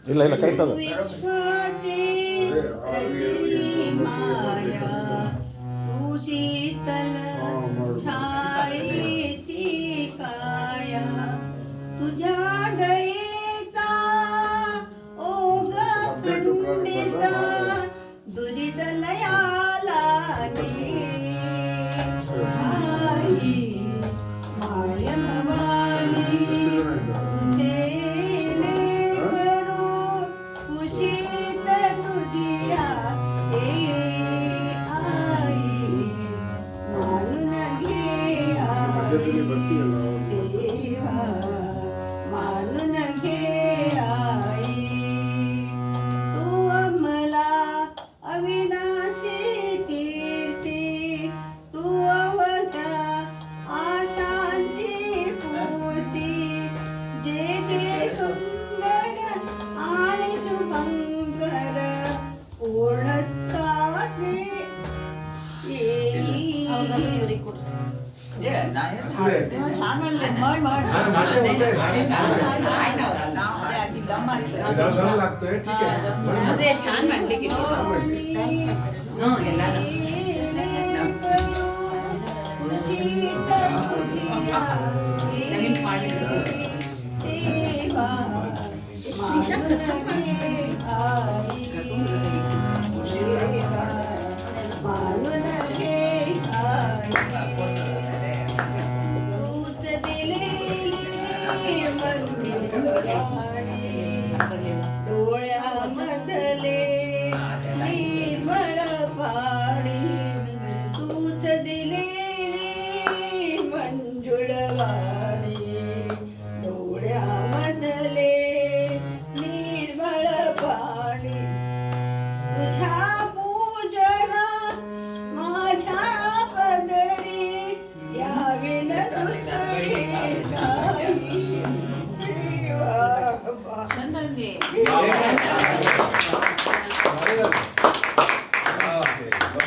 ಇಲ್ಲ ಇಲ್ಲ ಕರೆಕ್ಟ್ ಅದು विश्वाचे रचली माया तू शीतल छायेची काया तुझ्या दयेचा ओघ खंडिता दुरित लयाला आई माय भवानी छान म्हणले छान म्हटले की नवीन पाणी डोळ्यामधले निर्मळ पाणी तूच दिलेली मंजुळ वाणी डोळ्यामधले निर्मळ पाणी तुझ्या पूजना माझ्या पदरी याविन दुसरे नाही.